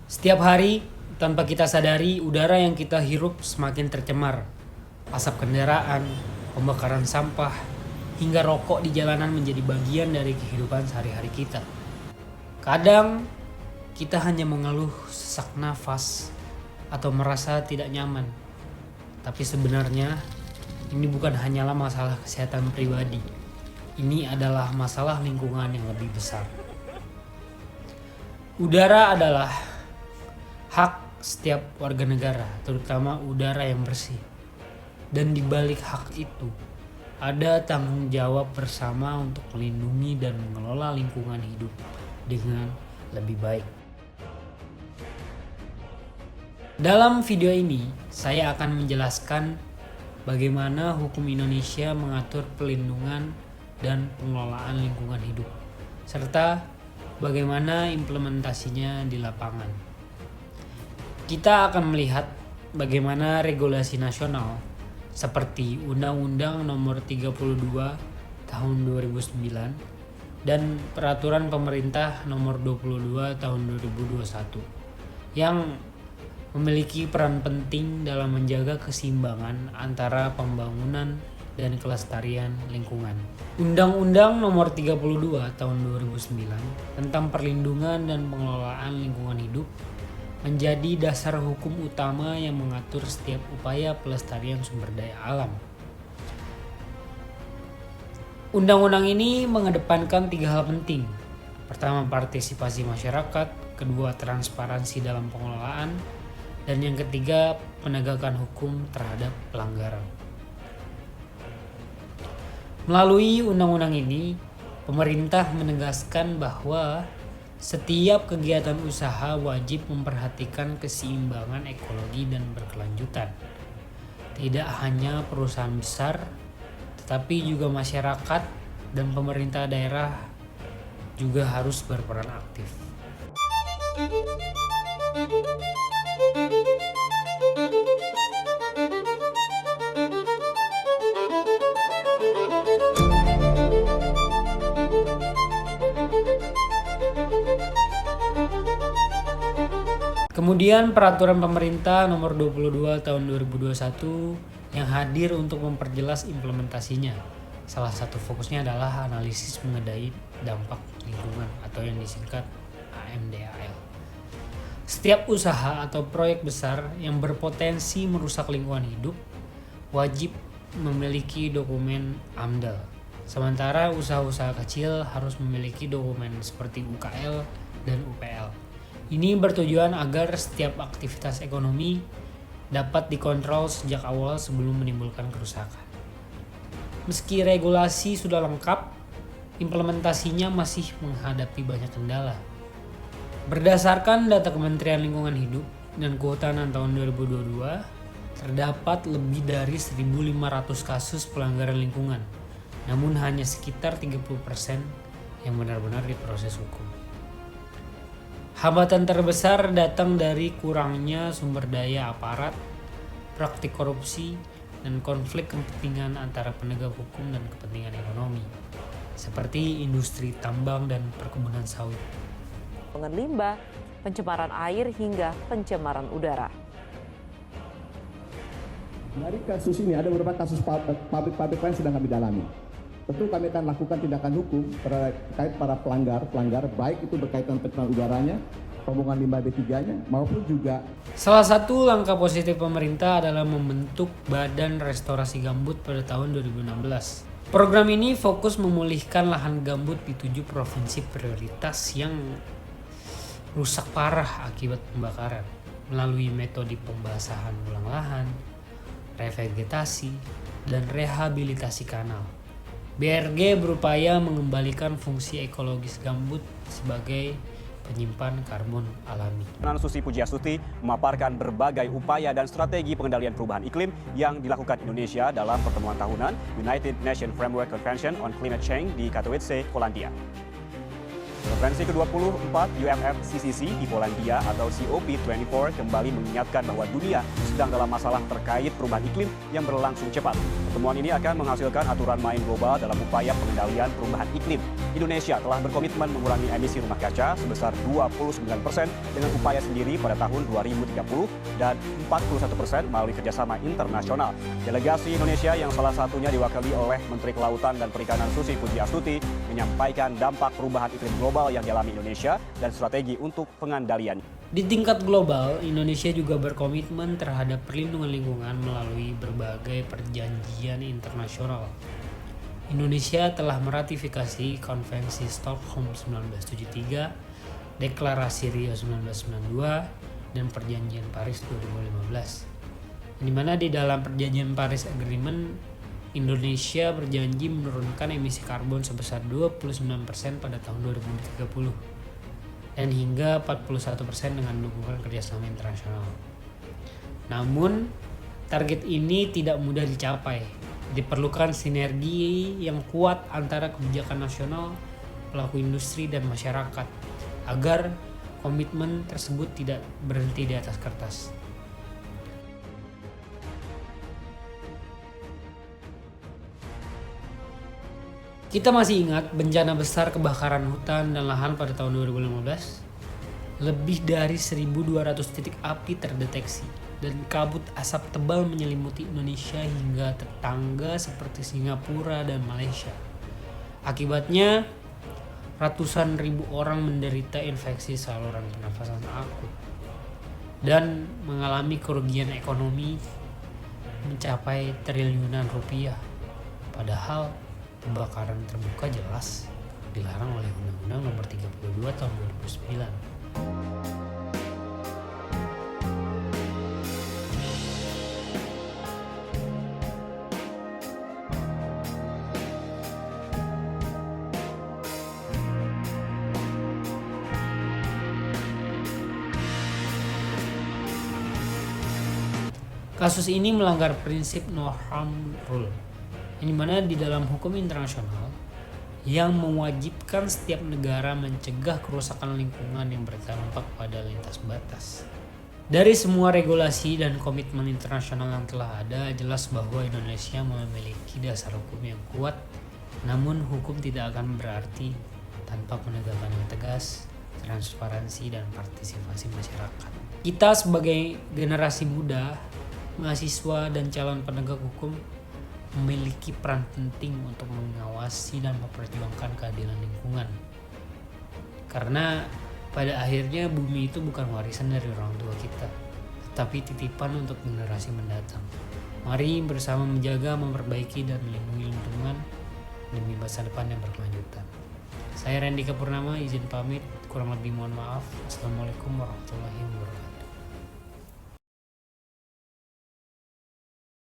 Setiap hari, tanpa kita sadari, udara yang kita hirup semakin tercemar. Asap kendaraan, pembakaran sampah, hingga rokok di jalanan menjadi bagian dari kehidupan sehari-hari kita. Kadang, kita hanya mengeluh sesak nafas atau merasa tidak nyaman. Tapi sebenarnya, ini bukan hanyalah masalah kesehatan pribadi. Ini adalah masalah lingkungan yang lebih besar. Udara adalah hak setiap warga negara, terutama udara yang bersih. Dan di balik hak itu, ada tanggung jawab bersama untuk melindungi dan mengelola lingkungan hidup dengan lebih baik. Dalam video ini, saya akan menjelaskan bagaimana hukum Indonesia mengatur pelindungan dan pengelolaan lingkungan hidup, serta bagaimana implementasinya di lapangan. Kita akan melihat bagaimana regulasi nasional seperti Undang-Undang Nomor 32 Tahun 2009 dan Peraturan Pemerintah Nomor 22 Tahun 2021 yang memiliki peran penting dalam menjaga keseimbangan antara pembangunan dan kelestarian lingkungan. Undang-Undang Nomor 32 Tahun 2009 tentang perlindungan dan pengelolaan lingkungan hidup menjadi dasar hukum utama yang mengatur setiap upaya pelestarian sumber daya alam. Undang-undang ini mengedepankan 3 hal penting. Pertama, partisipasi masyarakat. Kedua, transparansi dalam pengelolaan. Dan yang ketiga, penegakan hukum terhadap pelanggaran. Melalui undang-undang ini, pemerintah menegaskan bahwa setiap kegiatan usaha wajib memperhatikan keseimbangan ekologi dan berkelanjutan. Tidak hanya perusahaan besar, tetapi juga masyarakat dan pemerintah daerah juga harus berperan aktif. Kemudian peraturan pemerintah nomor 22 tahun 2021 yang hadir untuk memperjelas implementasinya. Salah satu fokusnya adalah analisis mengenai dampak lingkungan atau yang disingkat AMDAL. Setiap usaha atau proyek besar yang berpotensi merusak lingkungan hidup wajib memiliki dokumen AMDAL. Sementara usaha-usaha kecil harus memiliki dokumen seperti UKL dan UPL. Ini bertujuan agar setiap aktivitas ekonomi dapat dikontrol sejak awal sebelum menimbulkan kerusakan. Meski regulasi sudah lengkap, implementasinya masih menghadapi banyak kendala. Berdasarkan data Kementerian Lingkungan Hidup dan Kehutanan tahun 2022, terdapat lebih dari 1.500 kasus pelanggaran lingkungan, namun hanya sekitar 30% yang benar-benar diproses hukum. Hambatan terbesar datang dari kurangnya sumber daya aparat, praktik korupsi, dan konflik kepentingan antara penegak hukum dan kepentingan ekonomi, seperti industri tambang dan perkebunan sawit. Limbah, pencemaran air hingga pencemaran udara. Dari kasus ini ada beberapa kasus pabrik-pabrik lain sedang kami dalami. Tentu kami akan lakukan tindakan hukum terkait para pelanggar, baik itu berkaitan pencemaran udaranya, pembuangan limbah B3-nya, maupun juga. Salah satu langkah positif pemerintah adalah membentuk Badan Restorasi Gambut pada tahun 2016. Program ini fokus memulihkan lahan gambut di 7 provinsi prioritas yang rusak parah akibat pembakaran melalui metode pembasahan ulang lahan, revegetasi, dan rehabilitasi kanal. BRG berupaya mengembalikan fungsi ekologis gambut sebagai penyimpan karbon alami. Susi Pujiastuti memaparkan berbagai upaya dan strategi pengendalian perubahan iklim yang dilakukan Indonesia dalam pertemuan tahunan United Nations Framework Convention on Climate Change di Katowice, Polandia. Konferensi ke-24 UNFCCC di Polandia atau COP24 kembali mengingatkan bahwa dunia sedang dalam masalah terkait perubahan iklim yang berlangsung cepat. Pertemuan ini akan menghasilkan aturan main global dalam upaya pengendalian perubahan iklim Indonesia telah berkomitmen mengurangi emisi rumah kaca sebesar 29% dengan upaya sendiri pada tahun 2030 dan 41% melalui kerjasama internasional. Delegasi Indonesia yang salah satunya diwakili oleh Menteri Kelautan dan Perikanan Susi Pujiastuti menyampaikan dampak perubahan iklim global yang dialami Indonesia dan strategi untuk pengandalian. Di tingkat global, Indonesia juga berkomitmen terhadap perlindungan lingkungan melalui berbagai perjanjian internasional. Indonesia telah meratifikasi Konvensi Stockholm 1973, Deklarasi Rio 1992, dan Perjanjian Paris 2015. Di mana di dalam Perjanjian Paris Agreement, Indonesia berjanji menurunkan emisi karbon sebesar 29% pada tahun 2030. Dan hingga 41% dengan dukungan kerjasama internasional. Namun, target ini tidak mudah dicapai. Diperlukan sinergi yang kuat antara kebijakan nasional, pelaku industri, dan masyarakat agar komitmen tersebut tidak berhenti di atas kertas. Kita masih ingat bencana besar kebakaran hutan dan lahan pada tahun 2015? Lebih dari 1.200 titik api terdeteksi dan kabut asap tebal menyelimuti Indonesia hingga tetangga seperti Singapura dan Malaysia. Akibatnya, ratusan ribu orang menderita infeksi saluran pernafasan akut dan mengalami kerugian ekonomi mencapai triliunan rupiah. Padahal pembakaran terbuka jelas dilarang oleh Undang-Undang Nomor 32 Tahun 2009. Kasus ini melanggar prinsip no harm rule, yang dimana di dalam hukum internasional yang mewajibkan setiap negara mencegah kerusakan lingkungan yang berdampak pada lintas batas. Dari semua regulasi dan komitmen internasional yang telah ada, jelas bahwa Indonesia memiliki dasar hukum yang kuat, namun hukum tidak akan berarti tanpa penegakan yang tegas, transparansi, dan partisipasi masyarakat. Kita sebagai generasi muda, mahasiswa, dan calon penegak hukum memiliki peran penting untuk mengawasi dan memperjuangkan keadilan lingkungan. Karena pada akhirnya bumi itu bukan warisan dari orang tua kita, tetapi titipan untuk generasi mendatang. Mari bersama menjaga, memperbaiki, dan melindungi lingkungan demi masa depan yang berkelanjutan. Saya Rendika Purnama, izin pamit, kurang lebih mohon maaf. Assalamualaikum warahmatullahi wabarakatuh.